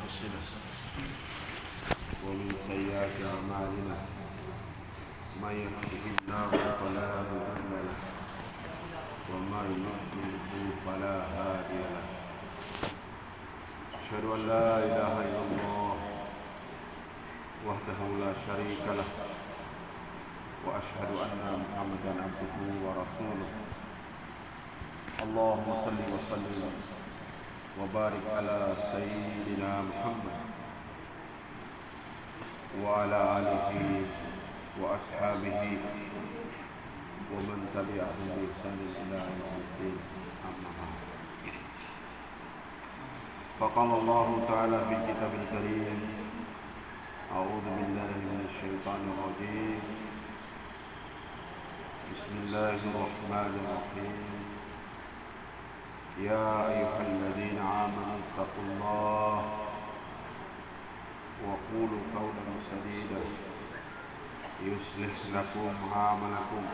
أنفسنا ومن سيئات أعمالنا من يهده الله فلا مضل له ومن يضلل فلا هادي له أشهد أن لا إله إلا الله وحده لا شريك له وأشهد أن محمدا عبده ورسوله اللهم صل وسلم وبارك على سيدنا محمد وعلى آله وأصحابه ومن تبعهم بإحسان إلى يوم الدين أما بعد فقال الله تعالى في الكتاب الكريم أعوذ بالله من الشيطان الرجيم بسم الله الرحمن الرحيم يا أيها الذين آمنوا اتقوا الله وقولوا قولا سديدا يصلح لكم أعمالكم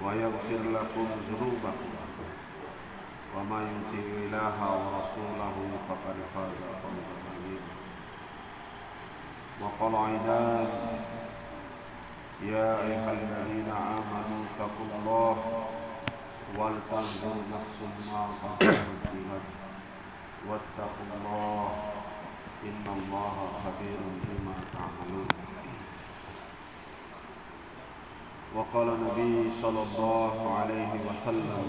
ويغفر لكم ذنوبكم ومن يطع الله ورسوله فقد فاز فوزا عظيما وقال عباد يا أيها الذين آمنوا اتقوا الله ولتنظر نفس ما قدمت لغد واتقوا الله إن الله خبير بما تعملون وقال النبي صلى الله عليه وسلم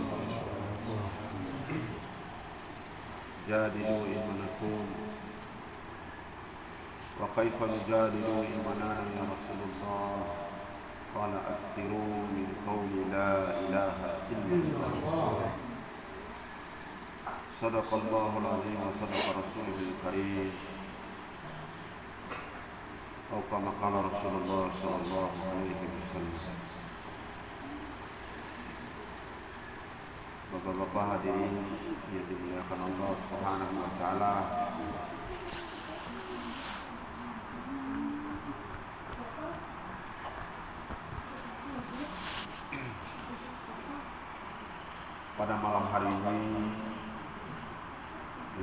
جادلوا إيمانكم وكيف نجادل إيماننا يا رسول الله قال أكثروا من قول لا إله إلا الله صدق الله العظيم وصدق رسوله الكريم أو كما قال رسول الله صلى الله عليه وسلم. Bapak-bapak hadirin yang dimuliakan Allah Subhanahu wa taala. Pada malam hari ini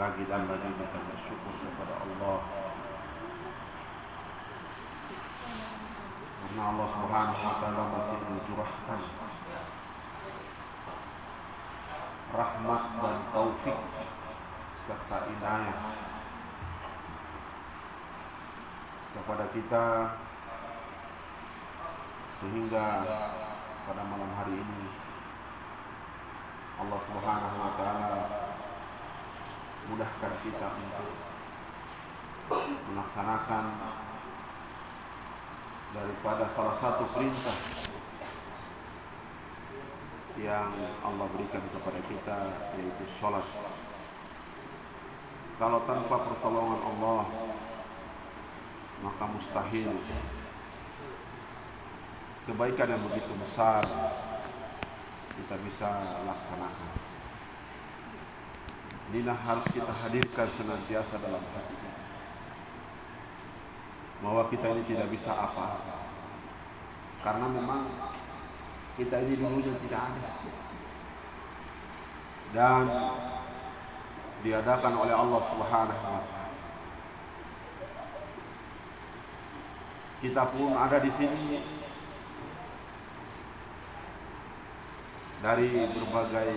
lagi dan lagi kita bersyukur kepada Allah karena Allah Subhanahu wa taala masih mencurahkan rahmat dan taufik serta inayah kepada kita sehingga pada malam hari ini Allah Subhanahu wa taala mudahkan kita untuk melaksanakan daripada salah satu perintah yang Allah berikan kepada kita, yaitu sholat. Kalau tanpa pertolongan Allah, maka mustahil kebaikan yang begitu besar kita bisa laksanakan. Inilah harus kita hadirkan senantiasa dalam hati kita, bahwa kita ini tidak bisa apa-apa, karena memang kita ini dulunya tidak ada dan diadakan oleh Allah Subhanahu wa taala. Kita pun ada di sini dari berbagai,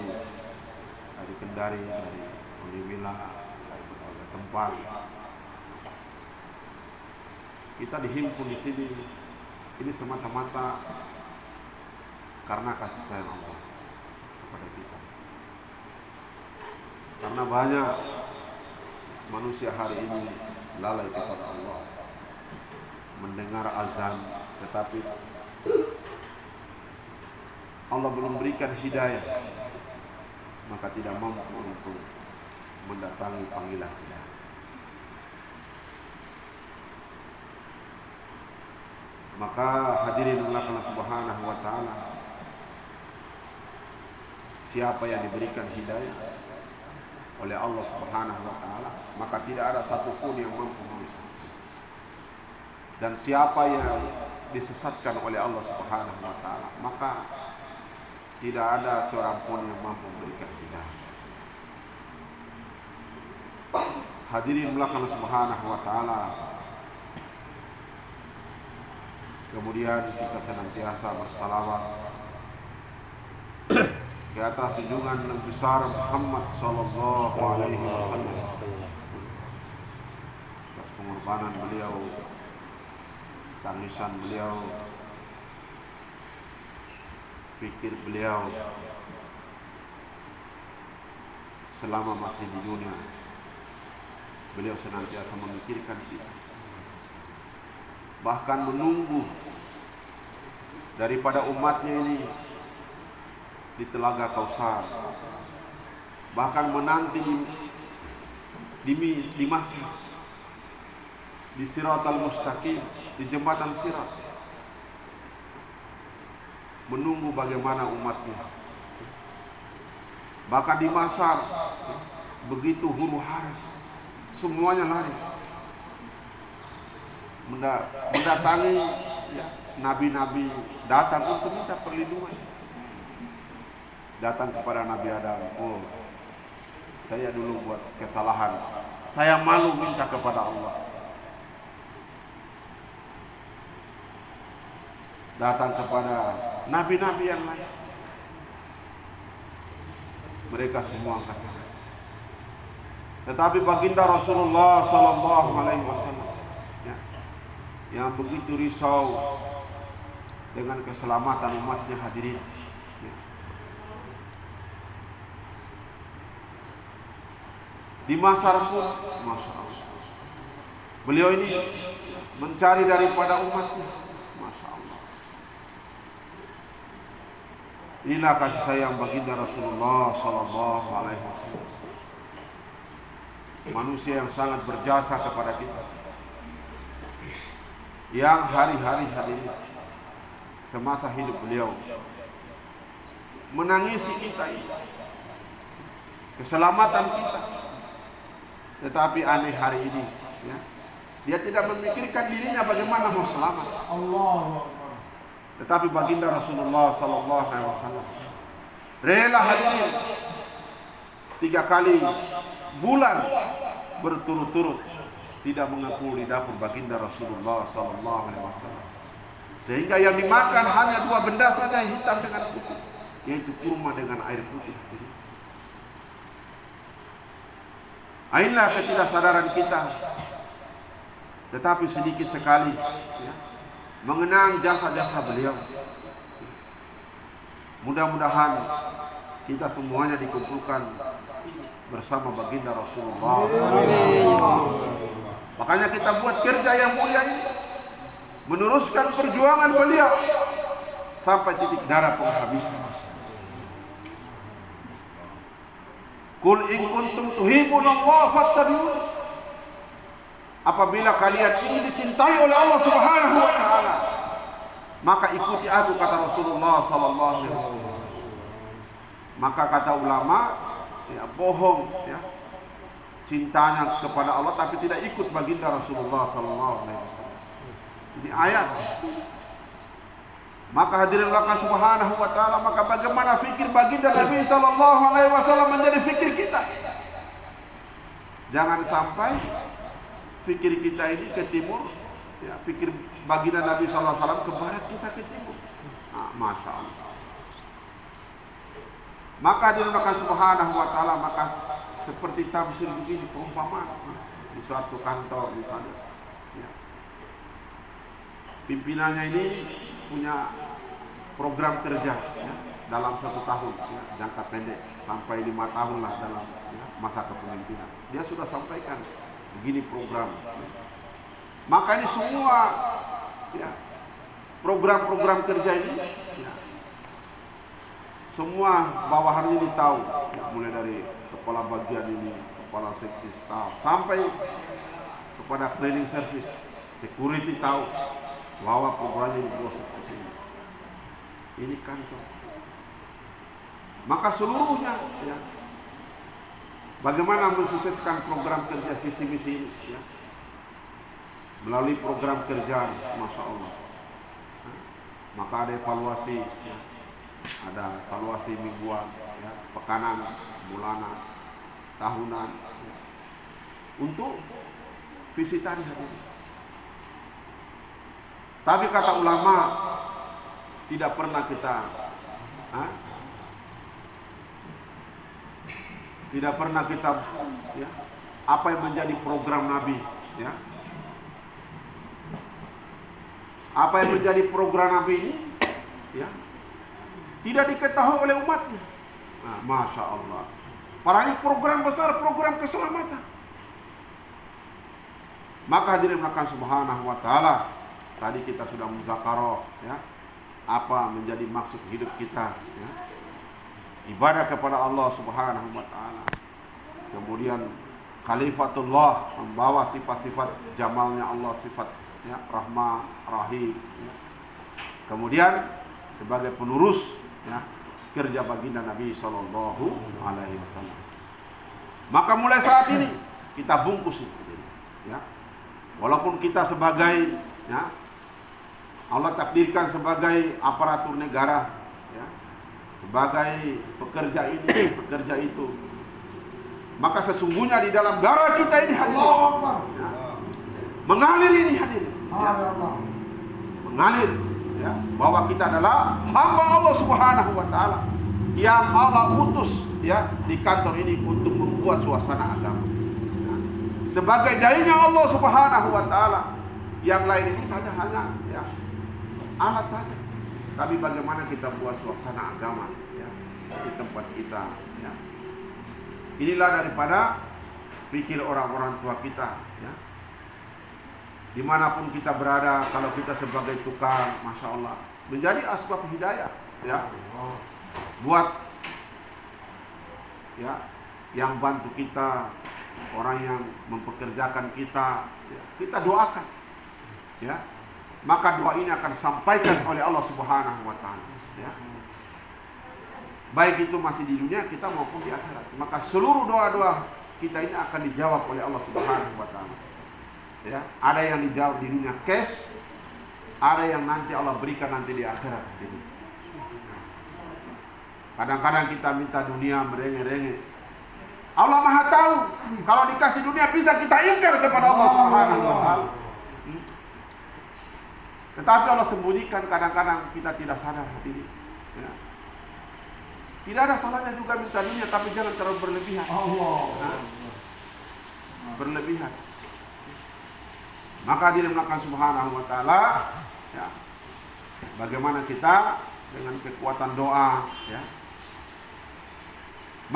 dari Kendari, dari Wila, dari berbagai tempat. Kita dihimpun di sini. Ini semata-mata karena kasih sayang Allah kepada kita. Karena banyak manusia hari ini lalai kepada Allah, mendengar azan, tetapi Allah belum berikan hidayah, maka tidak mampu untuk mendatangi panggilan kita. Maka hadirin Allah Subhanahu wa taala, siapa yang diberikan hidayah oleh Allah Subhanahu wa taala, maka tidak ada satupun yang mampu menyesatkan. Dan siapa yang disesatkan oleh Allah Subhanahu wa taala, maka tidak ada seorang pun yang mampu memberikan hidayah. Hadirin belakang Subhanahu wa taala. Kemudian kita senantiasa bersalawat ke atas junjungan yang besar Muhammad sallallahu alaihi wasallam. Atas pengorbanan beliau, tangisan beliau, pikir beliau selama masih di dunia. Beliau senantiasa memikirkan kita, bahkan menunggu daripada umatnya ini di Telaga Kausar, bahkan menanti di Masjid, di Siratal Mustaqim, di jembatan Sirat, menunggu bagaimana umatnya. Bahkan di Masar, begitu huru hara, semuanya lari mendatangi nabi-nabi, datang untuk minta perlindungan. Datang kepada Nabi Adam, oh saya dulu buat kesalahan, saya malu minta kepada Allah. Datang kepada nabi-nabi yang lain, mereka semua angkat tangan. Tetapi baginda Rasulullah sallallahu alaihi wasallam yang begitu risau dengan keselamatan umatnya, hadirin. Di Masar pun, Masya Allah, beliau ini mencari daripada umatnya. Masya Allah. Inilah kasih sayang baginda Rasulullah sallallahu alaihi wasallam, manusia yang sangat berjasa kepada kita, yang hari-hari hadirin semasa hidup beliau menangisi kita ini, keselamatan kita. Tetapi aneh hari ini, ya, dia tidak memikirkan dirinya bagaimana mau selamat. Tetapi baginda Rasulullah sallallahu alaihi wasallam rela hadirin 3 kali bulan berturut-turut tidak mengepul di dapur baginda Rasulullah sallallahu alaihi wasallam, sehingga yang dimakan hanya 2 benda saja, hitam dengan putih, yaitu kurma dengan air putih. Inilah ketidaksadaran kita. Tetapi sedikit sekali, ya, mengenang jasa-jasa beliau. Mudah-mudahan kita semuanya dikumpulkan bersama baginda Rasulullah. Makanya kita buat kerja yang mulia ini, meneruskan perjuangan beliau sampai titik darah penghabisan. Qul in kuntum tuhibbunallah fattabi'un. Apabila kalian ingin dicintai oleh Allah Subhanahu wa taala, maka ikuti aku, kata Rasulullah sallallahu alaihi wasallam. Maka kata ulama, ya, bohong, ya, cintanya kepada Allah tapi tidak ikut baginda Rasulullah sallallahu alaihi wasallam. Ini ayat. Maka hadirin Allah Subhanahu wa taala, maka bagaimana fikir baginda Nabi sallallahu alaihi wasallam menjadi fikir kita. Jangan sampai fikir kita ini ke timur, ya, fikir baginda Nabi sallallahu alaihi wasallam ke barat, kita ke timur. Nah, Masya Allah. Maka hadirin Allah Subhanahu wa taala, maka seperti tafsir begini, perumpamaan di suatu kantor misalnya, ya, pimpinannya ini punya program kerja, ya, dalam 1 tahun, ya, jangka pendek sampai 5 tahun lah dalam, ya, masa kepemimpinan. Dia sudah sampaikan begini program, ya. Maka ini semua, ya, program-program kerja ini, ya, semua bawahan ini tahu, ya, mulai dari kepala bagian ini, kepala seksi staff, sampai kepada cleaning service, security tahu bahwa programnya ini bos seperti ini. Ini kantor. Maka seluruhnya, ya, bagaimana mensukseskan program kerja visi misi ini, ya, melalui program kerja, Masya Allah. Maka ada evaluasi, ya, ada evaluasi mingguan, ya, pekanan, bulanan, tahunan, ya. untuk visitan hadirin. Tapi kata ulama, tidak pernah kita tidak pernah kita ya, apa yang menjadi program Nabi ya. Apa yang menjadi program Nabi ini ya, tidak diketahui oleh umatnya. Nah, Masya Allah. Padahal ini program besar, program keselamatan. Maka hadirin Allah subhanahu wa ta'ala, tadi kita sudah muzakarah ya, apa menjadi maksud hidup kita ya. Ibadah kepada Allah subhanahu wa ta'ala. Kemudian Khalifatullah, membawa sifat-sifat jamalnya Allah, sifat ya, Rahman, Rahim ya. Kemudian sebagai penerus ya, kerja baginda Nabi Sallallahu Alaihi Wasallam. Maka mulai saat ini kita bungkus itu ya. Walaupun kita sebagai ya, Allah takdirkan sebagai aparatur negara ya, sebagai pekerja ini, pekerja itu, maka sesungguhnya di dalam darah kita ini hadirin ya, mengalir ini hadirin ya, mengalir ya, bahwa kita adalah hamba Allah subhanahu wa ta'ala yang Allah utus ya di kantor ini untuk membuat suasana agama ya. Sebagai dainya Allah subhanahu wa ta'ala, yang lain ini saja hanya ya, alat saja. Tapi bagaimana kita buat suasana agama ya, di tempat kita ya. Inilah daripada pikir orang-orang tua kita ya. Dimanapun kita berada, kalau kita sebagai tukang, Masya Allah, menjadi asbab hidayah ya, buat ya, yang bantu kita, orang yang mempekerjakan kita ya, kita doakan ya. Maka doa ini akan disampaikan oleh Allah subhanahu wa ta'ala ya. Baik itu masih di dunia kita maupun di akhirat. Maka seluruh doa-doa kita ini akan dijawab oleh Allah subhanahu wa ta'ala ya. Ada yang dijawab di dunia cash, ada yang nanti Allah berikan nanti di akhirat gitu. Kadang-kadang kita minta dunia merengek-rengek, Allah maha tahu. Kalau dikasih dunia bisa kita ingkar kepada Allah subhanahu wa ta'ala. Tetapi Allah sembunyikan, kadang-kadang kita tidak sadar hati ini ya. Tidak ada salahnya juga minta dunia, tapi jangan terlalu berlebihan nah, berlebihan. Maka diremlakan subhanahu wa ta'ala ya, bagaimana kita dengan kekuatan doa ya.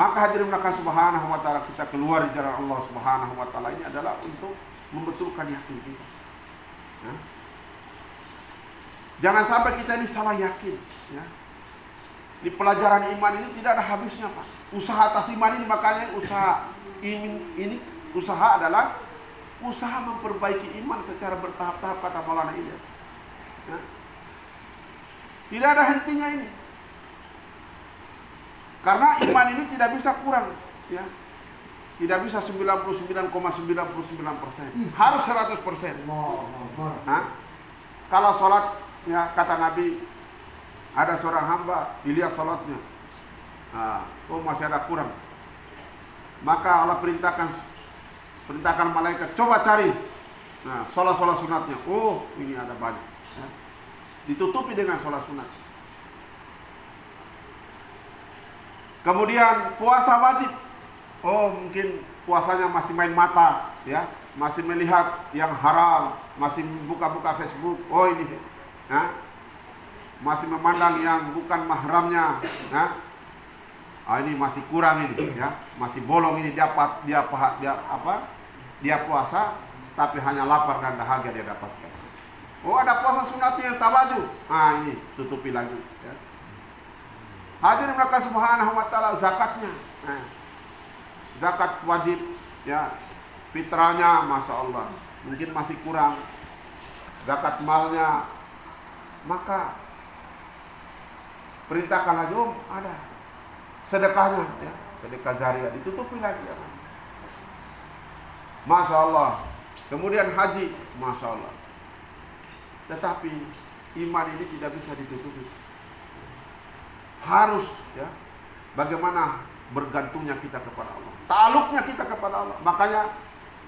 Maka hadirin subhanahu wa ta'ala, kita keluar di jalan Allah subhanahu wa ta'ala ini adalah untuk membetulkan yakin kita ya. Jangan sampai kita ini salah yakin ya. Di pelajaran iman ini tidak ada habisnya Pak. Usaha atas iman ini, makanya usaha ini usaha adalah usaha memperbaiki iman secara bertahap-tahap, kata Maulana Ilyas ya. Tidak ada hentinya ini. Karena iman ini tidak bisa kurang ya. Tidak bisa 99,99%. Harus 100%. Nah, kalau sholat ya, kata Nabi, ada seorang hamba dilihat sholatnya, oh masih ada kurang, maka Allah perintahkan malaikat, coba cari sholat sunatnya. Oh ini ada banyak ya. Ditutupi dengan sholat sunat. Kemudian puasa wajib, oh mungkin puasanya masih main mata ya, masih melihat yang haram, masih buka-buka Facebook, oh ini ya, masih memandang yang bukan mahramnya ya. Ini masih kurang ini ya, masih bolong ini, dia puasa tapi hanya lapar dan dahaga dia dapatkan. Oh ada puasa sunatnya yang tawaju, ini tutupi lagi ya. Hadirin mereka subhanahu wa ta'ala, zakatnya zakat wajib ya, fitrahnya Masya Allah mungkin masih kurang, zakat malnya, maka perintahkan lagi, ada sedekahnya ya, sedekah jariah, ditutupi lagi ya. Masya Allah. Kemudian haji, Masya Allah. Tetapi iman ini tidak bisa ditutupi. Harus ya, bagaimana bergantungnya kita kepada Allah, ta'aluknya kita kepada Allah. Makanya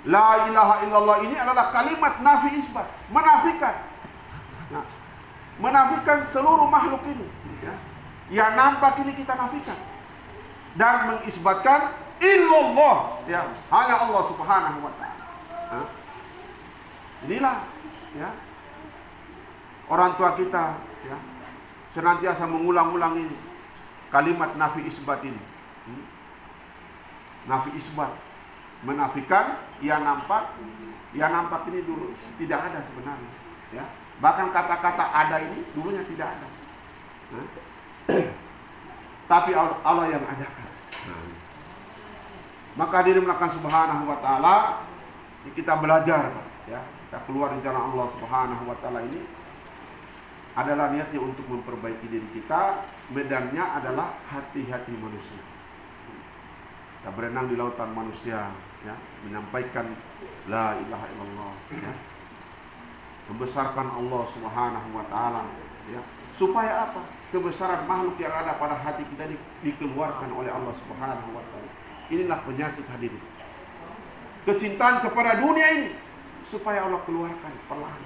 La ilaha illallah ini adalah kalimat nafi isbat, menafikan. Nah, menafikan seluruh makhluk ini. Ya. Yang nampak ini kita nafikan. Dan mengisbatkan illallah, ya, hanya Allah Subhanahu wa taala. Inilah, ya, orang tua kita, ya, senantiasa mengulang-ulang ini kalimat nafi isbat ini. Nafi isbat, menafikan yang nampak ini dulu tidak ada sebenarnya, ya. Bahkan kata-kata ada ini dulunya tidak ada. Tapi Allah yang adakan. Maka hadirin melakukan Subhanahu wa taala, kita belajar, ya. Kita keluar dari jalan Allah Subhanahu wa taala ini adalah niatnya untuk memperbaiki diri kita, medannya adalah hati-hati manusia. Kita berenang di lautan manusia, ya, menyampaikan la ilaha illallah, ya, membesarkan Allah Subhanahu wa taala, ya. Supaya apa? Kebesaran makhluk yang ada pada hati kita dikeluarkan oleh Allah Subhanahu wa taala. Inilah penyakit hadirin. Kecintaan kepada dunia ini supaya Allah keluarkan perlahan.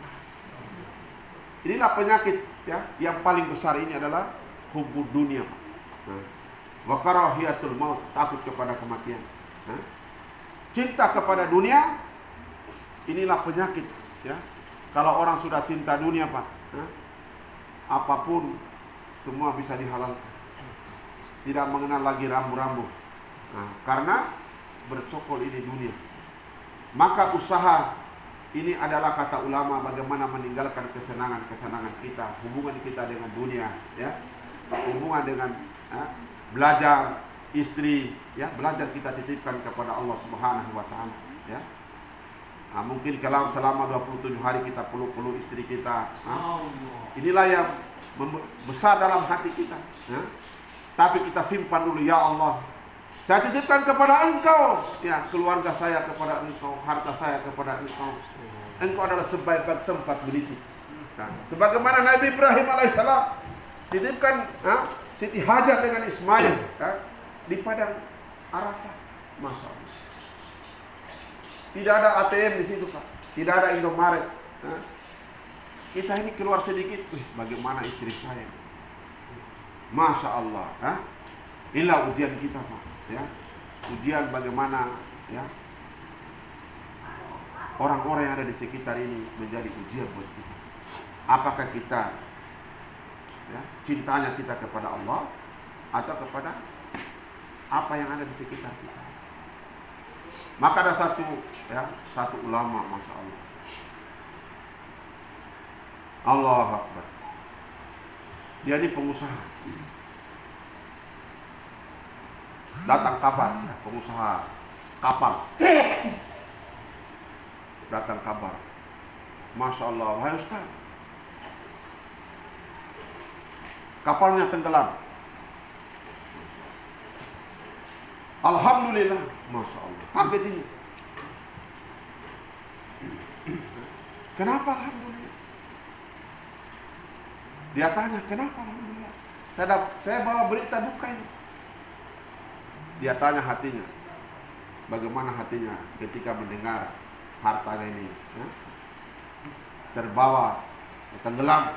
Inilah penyakit, ya, yang paling besar ini adalah hubbud dunia. Wa karahiyatul maut, takut kepada kematian. Cinta kepada dunia, inilah penyakit, ya. Kalau orang sudah cinta dunia, Pak, apapun semua bisa dihalalkan. Tidak mengenal lagi rambu-rambu. Karena bercokol ini dunia. Maka usaha ini adalah kata ulama bagaimana meninggalkan kesenangan-kesenangan kita, hubungan kita dengan dunia, ya. Hubungan dengan belajar, istri, ya, belajar kita titipkan kepada Allah Subhanahu wa taala, ya. Mungkin kalau selama 27 hari kita peluk-peluk istri kita, inilah yang besar dalam hati kita, ya. Tapi kita simpan dulu, ya Allah, saya titipkan kepada Engkau, ya, keluarga saya kepada Engkau, harta saya kepada Engkau. Engkau adalah sebaik-baik tempat beritik. Sebagaimana Nabi Ibrahim alaihissalam titipkan Siti Hajar dengan Ismail, di padang Arafah. Masya Allah. Tidak ada ATM di situ, Pak. Tidak ada Indomaret. Kita ini keluar sedikit, bagaimana istri saya? Masya Allah. Inilah ujian kita, Pak. Ya, ujian bagaimana, ya, orang-orang yang ada di sekitar ini menjadi ujian buat kita. Apakah kita, ya, cintanya kita kepada Allah atau kepada apa yang ada di sekitar kita? Maka ada satu ulama, masya Allah, Allahu Akbar. Dia ini pengusaha. Datang kabar, pengusaha kapal. Datang kabar, masya Allah, wahai Ustaz, kapalnya tenggelam. Alhamdulillah, masya Allah. Kaget ini. Kenapa alhamdulillah? Dia tanya, kenapa alhamdulillah? Saya bawa berita duka ini. Dia tanya hatinya, bagaimana hatinya ketika mendengar hartanya ini, ya, terbawa, tenggelam.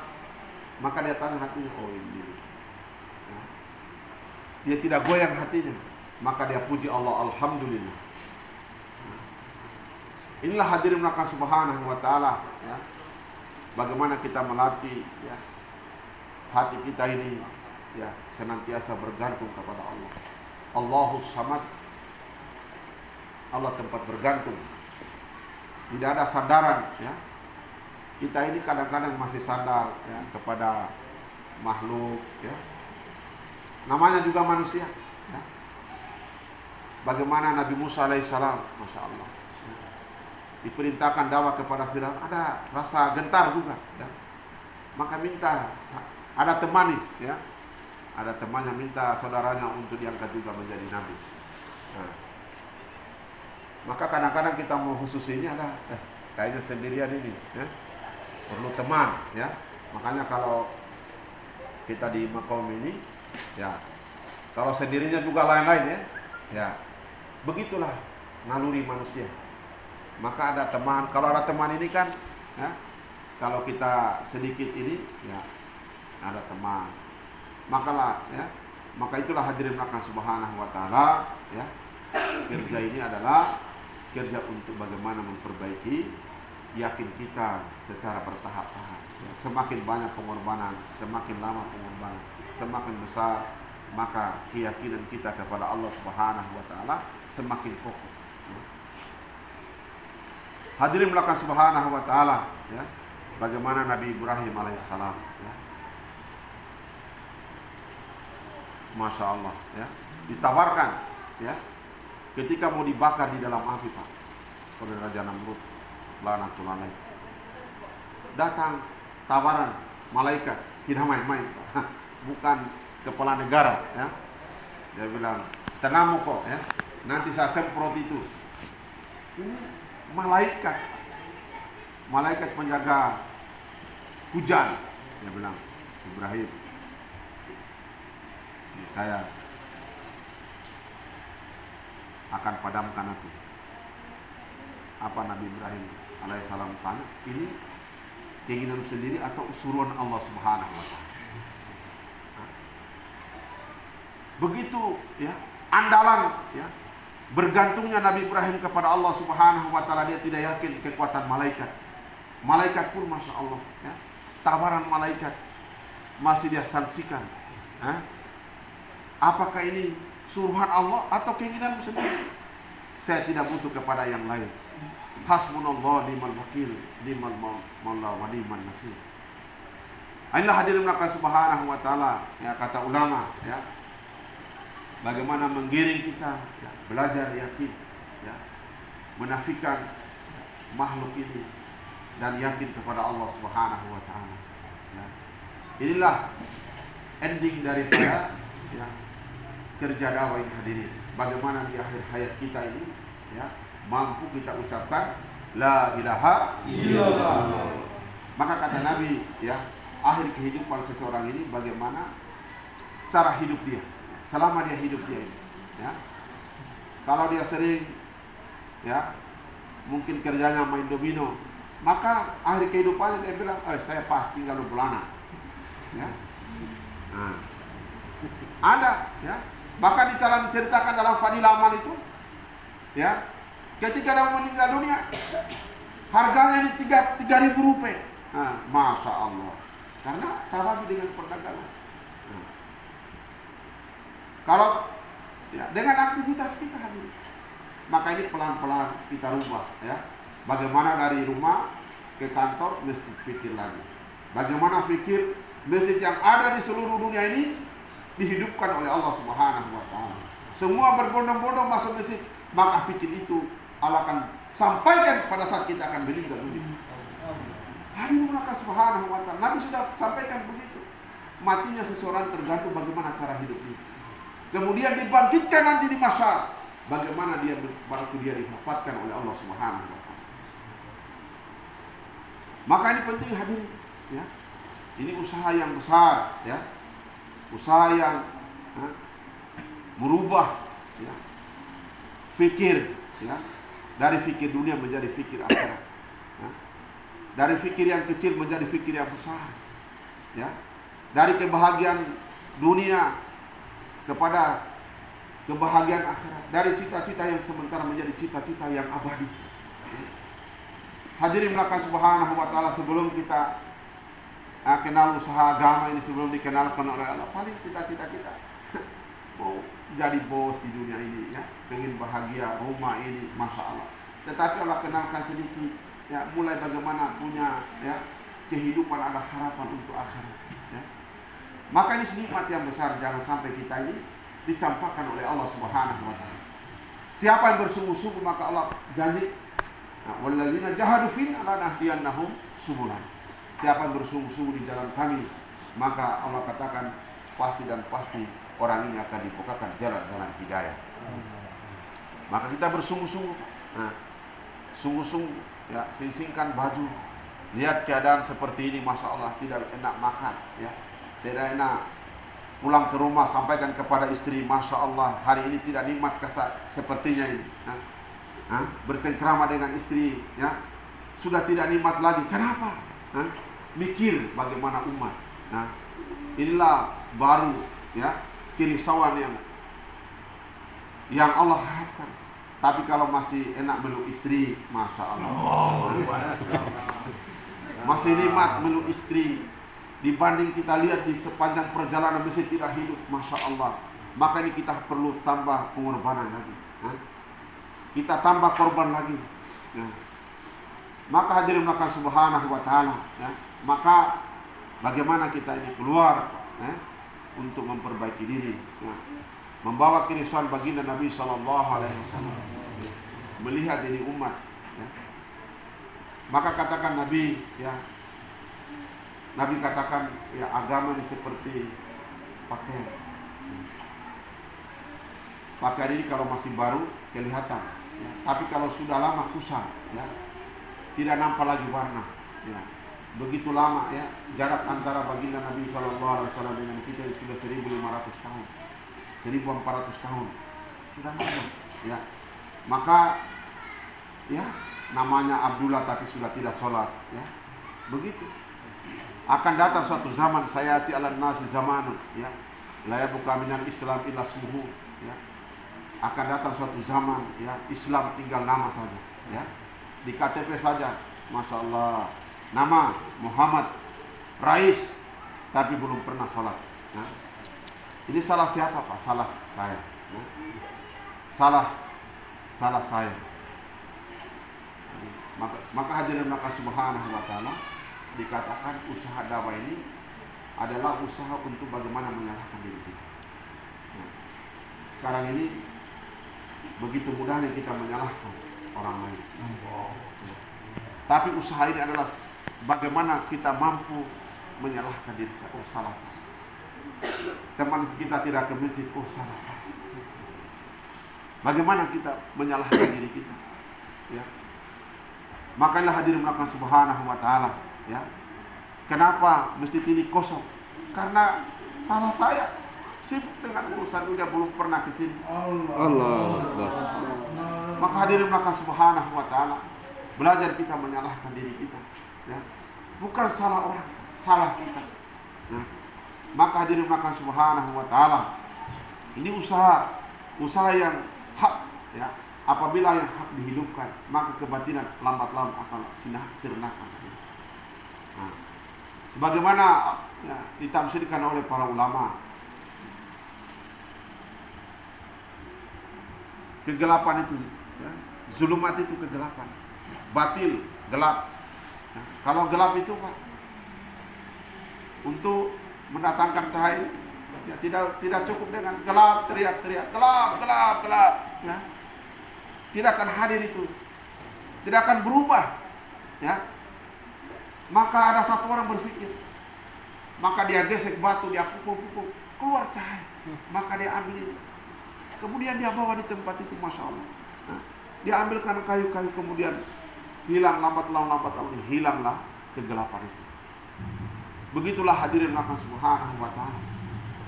Maka dia tanya hatinya, oh ini, ya. Dia tidak goyang hatinya. Maka dia puji Allah, alhamdulillah. Inilah hadirin melakukan Subhanahu wa taala, ya. Bagaimana kita melatih, ya, hati kita ini, ya, senantiasa bergantung kepada Allah. Allahus Samad, Allah tempat bergantung. Tidak ada sandaran, ya. Kita ini kadang-kadang masih sandar, ya, kepada makhluk, ya. Namanya juga manusia, ya. Bagaimana Nabi Musa alaihissalam, masya Allah, ya, diperintahkan dakwah kepada Firaun, ada rasa gentar juga, ya. Maka minta, ada teman nih, ya. Ada temannya minta saudaranya untuk diangkat juga menjadi nabi. Nah, maka kadang-kadang kita mau khusus ini ada, kayaknya sendirian ini, ya. Perlu teman, ya. Makanya kalau kita di makom ini, ya, kalau sendirinya juga lain-lain, ya. Ya, begitulah naluri manusia. Maka ada teman, kalau ada teman ini kan, ya, kalau kita sedikit ini, ya ada teman. Maka itulah hadirin belakang subhanahu wa ta'ala, ya. Kerja ini adalah kerja untuk bagaimana memperbaiki yakin kita secara bertahap-tahap. Ya. Semakin banyak pengorbanan, semakin lama pengorbanan, semakin besar, maka keyakinan kita kepada Allah subhanahu wa ta'ala semakin kokoh. Ya. Hadirin belakang subhanahu wa ta'ala, ya. Bagaimana Nabi Ibrahim alaihissalam, ya. Masya Allah, ya. Ditawarkan, ya, ketika mau dibakar di dalam api, Pak, oleh Raja Namrud, laknatullah alaih. Datang tawaran malaikat, tidak main-main, bukan kepala negara, ya. Dia bilang, tenang kok, ya, nanti saya semprot itu. Ini malaikat penjaga hujan. Dia bilang, Ibrahim, saya akan padamkan api. Apa Nabi Ibrahim alaihissalam tanya? Ini keinginan sendiri atau usulan Allah subhanahu wa ta'ala? Begitu, ya, andalan, ya, bergantungnya Nabi Ibrahim kepada Allah subhanahu wa ta'ala. Dia tidak yakin kekuatan malaikat. Malaikat pun Masya Allah, ya, tawaran malaikat masih dia saksikan. Apakah ini suruhan Allah atau keinginan sendiri? Saya tidak butuh kepada yang lain. Hasbunallah ni'mal wakil, ni'mal maula wa ni'man nasir. Inilah hadirin belakang subhanahu wa ta'ala, ya, kata ulama, ya, bagaimana menggiring kita, ya, belajar yakin, ya, menafikan makhluk ini dan yakin kepada Allah subhanahu wa ta'ala, ya. Inilah ending daripada, ya, kerja dakwah ini hadirin. Bagaimana di akhir hayat kita ini, ya, mampu kita ucapkan la ilaha illallah. Maka kata Nabi, ya, akhir kehidupan seseorang ini bagaimana cara hidup dia selama dia hidup dia ini, ya. Kalau dia sering, ya, mungkin kerjanya main domino, maka akhir kehidupannya dia bilang, saya pasti tinggal bulanan, ya. Nah, ada, ya. Bahkan diceritakan dalam Fadilah Amal itu, ya, ketika dia meninggal dunia, harganya ini 3.000 rupiah. Nah, Masya Allah, karena tawabi dengan perdagangan. Nah, kalau, ya, dengan aktivitas kita hadir, maka ini pelan-pelan kita rubah, ya. Bagaimana dari rumah ke kantor mesti pikir lagi. Bagaimana pikir masjid yang ada di seluruh dunia ini dihidupkan oleh Allah subhanahu wa ta'ala. Semua berbondong-bondong masuk masjid, maka fikir itu Allah akan sampaikan pada saat kita akan meninggal dunia. Hadirin Allah subhanahu wa ta'ala, Nabi sudah sampaikan begitu. Matinya seseorang tergantung bagaimana cara hidupnya. Kemudian dibangkitkan nanti di masyar, bagaimana dia waktu dia diwafatkan oleh Allah subhanahu wa ta'ala. Maka ini penting hadirin, ya. Ini usaha yang besar, ya. Usaha yang, merubah, ya, fikir, ya, dari fikir dunia menjadi fikir akhirat, ya. Dari fikir yang kecil menjadi fikir yang besar, ya. Dari kebahagiaan dunia kepada kebahagiaan akhirat, dari cita-cita yang sementara menjadi cita-cita yang abadi. Hadirin belakang subhanahu wa ta'ala, sebelum kita kenal usaha agama ini, sebelum dikenalkan oleh Allah, paling cita-cita kita mau jadi bos di dunia ini, ya, pengen bahagia, rumah ini, Masya Allah. Tetapi Allah kenalkan sedikit, ya, mulai bagaimana punya, ya, kehidupan, ada harapan untuk akhirat, ya. Maka ini nikmat yang besar, jangan sampai kita ini dicampakkan oleh Allah subhanahu wa ta'ala. Siapa yang bersungguh-sungguh, maka Allah janji, walladzina jahadu fina lanahdiyannahum subulana. Siapa yang bersungguh-sungguh di jalan kami, maka Allah katakan pasti dan pasti orang ini akan dibukakan jalan-jalan hidayah. Maka kita bersungguh-sungguh, sungguh-sungguh, ya, singkan baju, lihat keadaan seperti ini, Masya Allah, tidak enak makan, ya, tidak enak pulang ke rumah, sampaikan kepada istri, Masya Allah, hari ini tidak nikmat kata sepertinya ini. bercengkrama dengan istri, ya, sudah tidak nikmat lagi. Kenapa? Mikir bagaimana umat. Inilah baru, ya, kerisauan yang Allah harapkan. Tapi kalau masih enak meluk istri, masya Allah, masih nikmat meluk istri, dibanding kita lihat di sepanjang perjalanan mesti tidak hidup, masya Allah. Maka ini kita perlu tambah pengorbanan lagi. Kita tambah korban lagi. Maka hadirin Allah subhanahu wa ta'ala, ya, maka bagaimana kita ini keluar, untuk memperbaiki diri, ya, membawa kerisauan baginda Nabi SAW, melihat ini umat, ya. Maka katakan Nabi, ya, Nabi katakan, ya, agama ini seperti pakaian. Pakaian ini kalau masih baru kelihatan, ya, tapi kalau sudah lama kusam, ya, tidak nampak lagi warna, ya. Begitu lama, ya, jarak antara baginda Nabi SAW dengan kita sudah 1500 tahun, 1400 tahun, sudah lama, ya. Maka, ya, namanya Abdullah tapi sudah tidak sholat, ya. Begitu. Akan datang suatu zaman, sayati ala nasi zamanun, ya, la yabuka minal Islam illa ismuhu, ya. Akan datang suatu zaman, ya, Islam tinggal nama saja, ya. Di KTP saja, masya Allah, nama Muhammad Rais, tapi belum pernah sholat. Ya. Ini salah siapa, Pak? Salah saya. Ya. Salah saya. Maka hadirin maka subhanahu wa ta'ala, dikatakan usaha dakwah ini adalah usaha untuk bagaimana menyalahkan diri kita. Ya. Sekarang ini begitu mudahnya kita menyalahkan orang lain. Tapi usaha ini adalah bagaimana kita mampu menyalahkan diri saya. Oh, salah saya. Teman kita tidak ke masjid. Oh, salah saya. Bagaimana kita menyalahkan diri kita, ya. Makanya hadirin Allah subhanahu wa ta'ala, ya. Kenapa masjid ini kosong? Karena salah saya. Sibuk dengan urusan dunia, belum pernah ke sini. Allah. Maka hadirin Allah subhanahu wa ta'ala, belajar kita menyalahkan diri kita, ya. Bukan salah orang, salah kita, ya. Maka hadirin Allah subhanahu wa ta'ala, ini usaha yang hak, ya. Apabila yang hak dihidupkan, maka kebatilan lambat laun akan sirnakan. Nah, sebagaimana, ya, ditafsirkan oleh para ulama, kegelapan itu, ya, zulumat itu kegelapan, batil, gelap. Nah, kalau gelap itu, Pak, untuk mendatangkan cahaya, ya, tidak cukup dengan gelap, teriak-teriak, gelap, ya. Tidak akan hadir itu, tidak akan berubah, ya. Maka ada satu orang berpikir, maka dia gesek batu, dia pukul, keluar cahaya, maka dia ambil itu. Kemudian dia bawa di tempat itu, masya Allah. Nah, dia ambilkan kayu-kayu, kemudian hilang lambat laun hilanglah kegelapan itu. Begitulah hadirin Allah subhanahu wa ta'ala,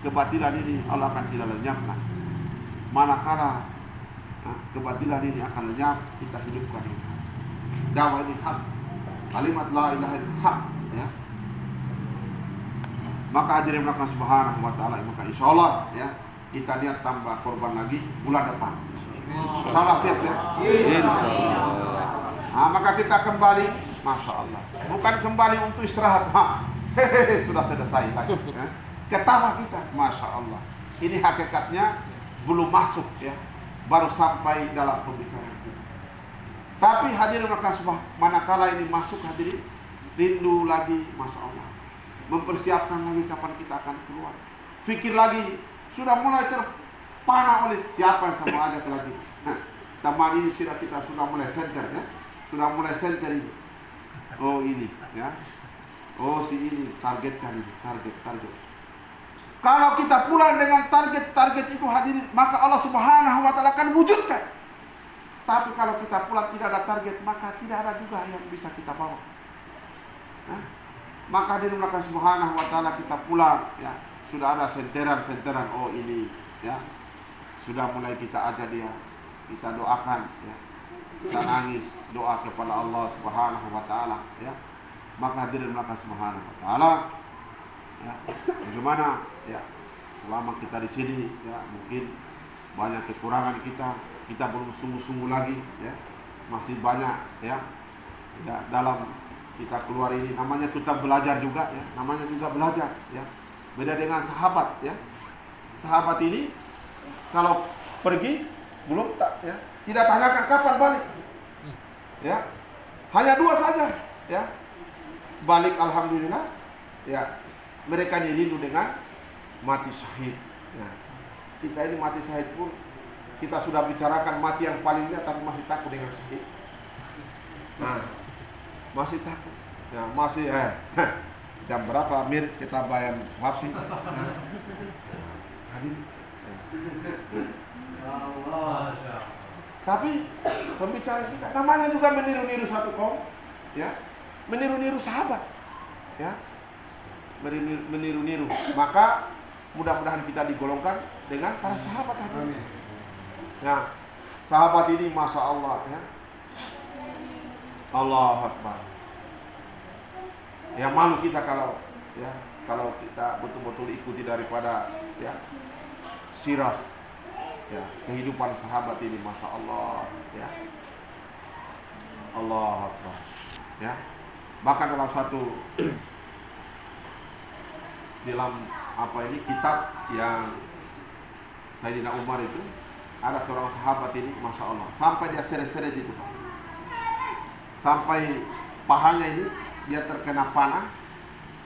kebatilan ini Allah akan tidak lenyapkan. Manakala kebatilan ini akan lenyap, kita hidupkan ini. Dakwah ini hak, kalimat la ilaha illallah hak, ya. Maka hadirin Allah subhanahu wa ta'ala, maka insya Allah, ya, kita lihat tambah korban lagi bulan depan. Salah siap, ya. Nah, maka kita kembali, masya Allah. Bukan kembali untuk istirahat, sudah selesai lagi. Ya. Ketawa kita, masya Allah. Ini hakikatnya belum masuk, ya, baru sampai dalam pembicaraan kita. Tapi hadirin Allah, manakala ini masuk, hadirin rindu lagi, masya Allah. Mempersiapkan lagi kapan kita akan keluar. Fikir lagi. Sudah mulai terpana oleh siapa yang sama ajak lagi. Nah, teman ini kita sudah mulai center, ya. Sudah mulai center ini. Oh ini, ya. Oh si ini, targetkan ini, target. Kalau kita pulang dengan target itu, hadirin, maka Allah subhanahu wa ta'ala akan wujudkan. Tapi kalau kita pulang tidak ada target, maka tidak ada juga yang bisa kita bawa. Nah, maka hadirin Allah subhanahu wa ta'ala, kita pulang, ya. Sudah ada senteran, oh ini, ya, sudah mulai kita ajak dia, kita doakan, ya. kita nangis doa kepada Allah Subhanahu wa taala, ya. Maka hadirin maka Subhanahu wa taala, ya, bagaimana ya selama kita di sini, ya, mungkin banyak kekurangan kita belum sungguh-sungguh lagi, ya. Masih banyak, ya, dalam kita keluar ini namanya kita belajar juga, ya, namanya juga belajar, ya. Beda dengan sahabat, ya. Sahabat ini kalau pergi belum ya, tidak tanyakan kapan balik, ya, hanya 2 saja, ya, balik alhamdulillah, ya. Mereka rindu dengan mati syahid, ya. Kita ini mati syahid pun kita sudah bicarakan mati yang paling indah, tapi masih takut dengan syahid. Nah, masih takut, ya, masih jam berapa Mir kita bayar wabsi? Tapi pembicaraan kita namanya juga meniru-niru satu kaum, ya, meniru-niru sahabat, ya, meniru-niru. Maka mudah-mudahan kita digolongkan dengan para sahabat tadi. Nah, sahabat ini masya Allah, ya, Allah Akbar. Ya, malu kita kalau, ya, kalau kita betul-betul ikuti daripada, ya, sirah, ya, kehidupan sahabat ini, masya Allah, ya, Allah Akbar, ya. Bahkan dalam satu dalam kitab yang Sayyidina Umar itu ada seorang sahabat ini, masya Allah, sampai dia seret-seret itu, sampai pahanya ini dia terkena panah,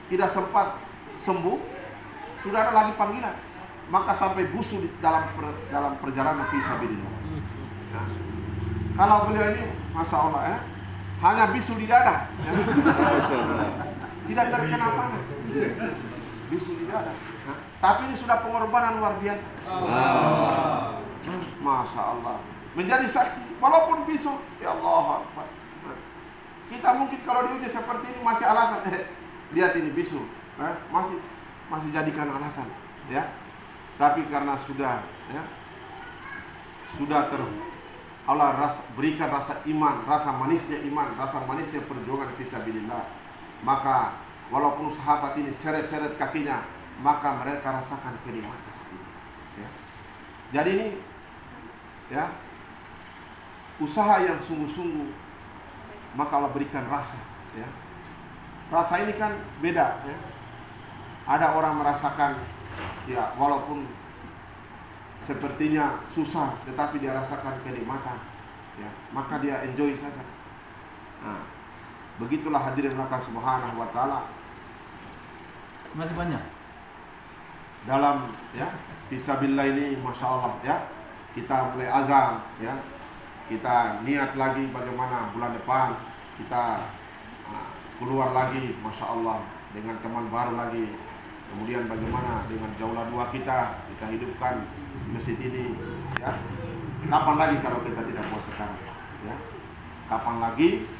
tidak sempat sembuh, sudah ada lagi panggilan, maka sampai busuk dalam perjalanan fisabilillah. Nah, kalau beliau ini, masya Allah, ya, hanya bisu di dada, ya, tidak terkena panah, bisu di dada. Nah, tapi ini sudah pengorbanan luar biasa. Masya Allah, menjadi saksi, walaupun bisu, ya Allah Akbar. Kita mungkin kalau diuji seperti ini masih alasan, lihat ini bisu, masih jadikan alasan, ya. Tapi karena sudah, ya, sudah Allah berikan rasa iman, rasa manisnya iman, rasa manisnya perjuangan fisabilillah, maka walaupun sahabat ini seret-seret kakinya, maka mereka rasakan kenikmatan, ya. Jadi ini, ya, usaha yang sungguh-sungguh, maka Allah berikan rasa, ya. Rasa ini kan beda, ya. Ada orang merasakan, ya, walaupun sepertinya susah, tetapi dia rasakan kenikmatan, ya, maka dia enjoy saja. Nah, begitulah hadirin Allah Subhanahu wa taala. Masih banyak Dalam, ya, fisabilillah ini, masya Allah, ya, kita mulai azan, ya, kita niat lagi bagaimana bulan depan kita keluar lagi, masya Allah, dengan teman baru lagi. Kemudian bagaimana dengan jaulah dua kita hidupkan masjid ini, ya. Kapan lagi kalau kita tidak mau sekarang, ya? Kapan lagi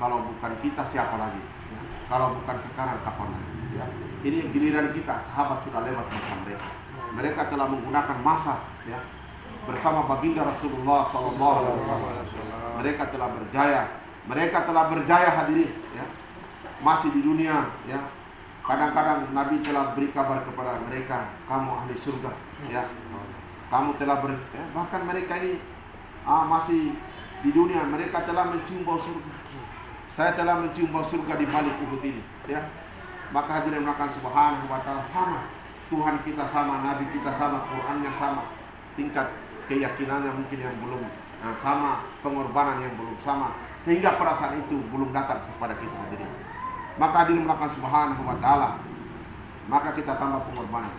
kalau bukan kita, siapa lagi, ya? Kalau bukan sekarang, kapan lagi, ya? Ini giliran kita, sahabat sudah lewat masa mereka. Mereka telah menggunakan masa, ya, bersama baginda Rasulullah SAW. Mereka telah berjaya. Mereka telah berjaya, hadirin, ya. Masih di dunia, ya. Kadang-kadang Nabi telah beri kabar kepada mereka, kamu ahli surga, ya. Kamu telah ya, bahkan mereka ini masih di dunia, mereka telah mencium bau surga. Saya telah mencium bau surga di balik Uhud ini, ya. Maka hadirin maka Subhanahu wa taala sama, Tuhan kita sama, Nabi kita sama, Qurannya sama, tingkat keyakinannya mungkin yang belum sama, pengorbanan yang belum sama, sehingga perasaan itu belum datang kepada kita, hadirin. Maka hadirin maka Subhanahu wa taala, maka kita tambah pengorbanan.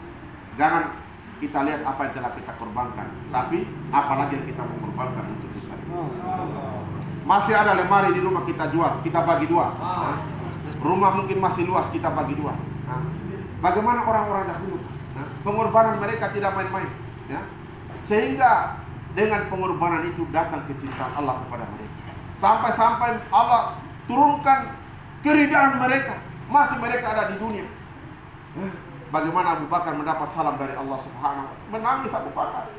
Jangan kita lihat apa yang telah kita korbankan, tapi apalagi yang kita mengorbankan untuk Islam. Masih ada lemari di rumah kita jual, kita bagi dua. Rumah mungkin masih luas, kita bagi dua. Bagaimana orang-orang dahulu? Pengorbanan mereka tidak main-main, ya. Sehingga dengan pengorbanan itu datang kecintaan Allah kepada mereka. Sampai-sampai Allah turunkan keridaan mereka, masih mereka ada di dunia. Bagaimana Abu Bakar mendapat salam dari Allah Subhanahu wa taala? Menangis Abu Bakar.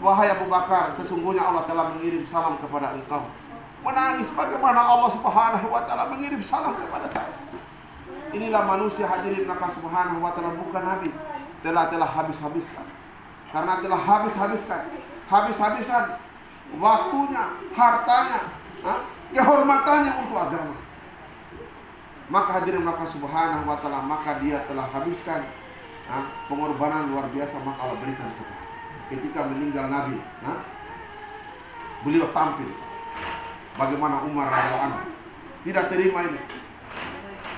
wahai Abu Bakar, sesungguhnya Allah telah mengirim salam kepada engkau. Menangis bagaimana Allah Subhanahu wa taala mengirim salam kepada saya. Inilah manusia hadirin Allah Subhanahu wa taala, bukan nabi. Telah habis-habiskan. Karena telah habis-habisan waktunya, hartanya, kehormatannya untuk agama. Maka hadirin Allah Subhanahu wa taala, maka dia telah habiskan pengorbanan luar biasa, maka Allah berikan kita. Ketika meninggal Nabi, beliau tampil bagaimana Umar radhiyallahu anhu tidak terima ini.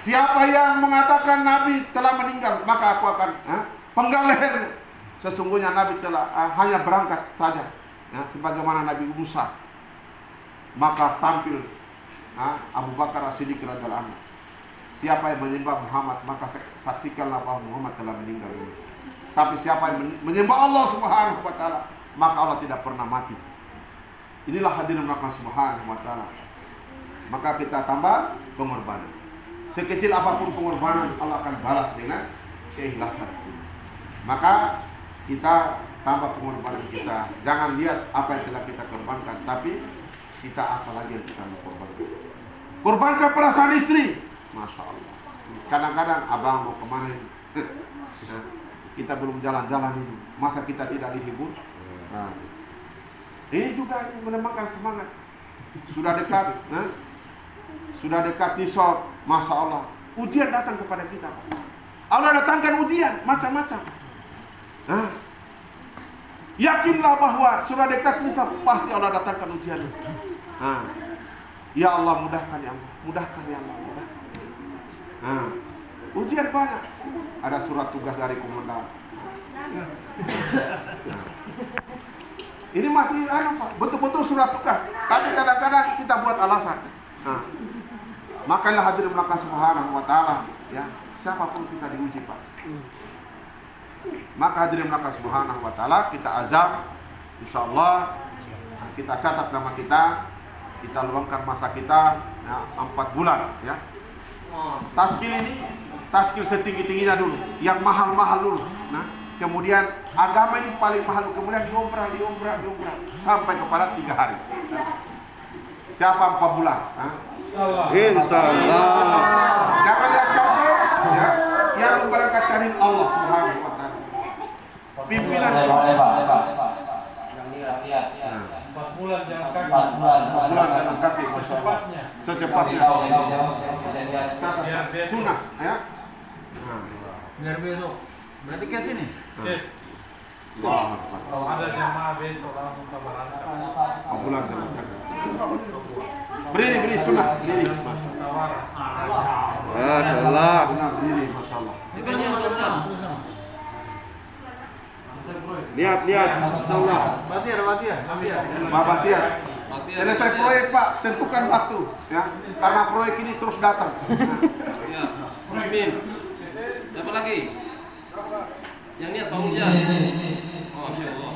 Siapa yang mengatakan Nabi telah meninggal, maka aku akan penggal lehernya. Sesungguhnya Nabi telah hanya berangkat saja, sebagaimana Nabi Musa. Maka tampil Abu Bakar As-Siddiq radhiyallahu anhu. Siapa yang menyembah Muhammad, maka saksikanlah bahwa Muhammad telah meninggal ini. Tapi siapa yang menyembah Allah Subhanahu wa taala, maka Allah tidak pernah mati. Inilah hadirin Allah Subhanahu wa taala. Maka kita tambah pengorbanan. Sekecil apapun pengorbanan, Allah akan balas dengan keikhlasan. Maka kita tambah pengorbanan kita. Jangan lihat apa yang telah kita korbankan, tapi kita apa lagi yang kita mau korbankan. Korbankan perasaan istri. Masya Allah. Kadang-kadang abang mau kemana? Kita belum jalan-jalan ini. Masa kita tidak dihibur? Nah, ini juga menambahkan semangat. Sudah dekat, sudah dekat nisab. Masya Allah. Ujian datang kepada kita. Allah datangkan ujian macam-macam. Yakinlah bahwa sudah dekat nisab, pasti Allah datangkan ujian. Ya Allah, mudahkan ya Allah, mudahkan ya Allah, mudahkan. Ujian banyak. Ada surat tugas dari komandan. Ini masih betul-betul surat tugas. Tapi kadang-kadang kita buat alasan. Makanya hadirin Allah Subhanahu wa taala, ya, siapapun kita diuji, Pak. Maka hadirin Allah Subhanahu wa taala, kita azam, insyaallah kita catat nama kita luangkan masa kita 4 bulan, ya. Taskil ini, taskil setinggi-tingginya dulu, yang mahal-mahal dulu. Nah, kemudian agama ini paling mahal, kemudian diomrah sampai kepada 3 hari. Siapa 4 bulan? Insyaallah. Jangan yang kaget, ya, yang memberangkatkan Allah Subhanahu wa taala. Pimpinan lihat. 4 bulan jalan kaki. 4 bulan jalan kaki, secepatnya. Sunnah, ya. Biar besok. Berarti ke sini. Yes. Wah, Ada jamaah besok langsung sabaran. 4 bulan jalan kaki. Berdiri sunnah, berdiri. Masyaallah. Sunnah berdiri, masyaallah. Lihat, insyaallah. Batir. Pak Batir. Selesai proyek, Pak, tentukan waktu, ya. Karena proyek ini terus datang. Ya, Muslimin. Siapa lagi? Yang niat Pak Mulya. Masya Allah.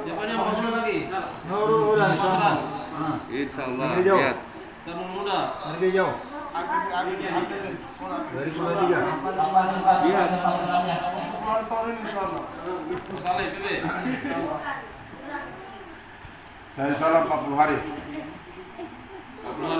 Siapa yang mau lagi? Nurul Huda. Insyaallah. Hijau. Lihat. Tanun Muda. Harga jauh. Dari 23. Lihat. Saleh pilih. Saya insyaallah 40 hari.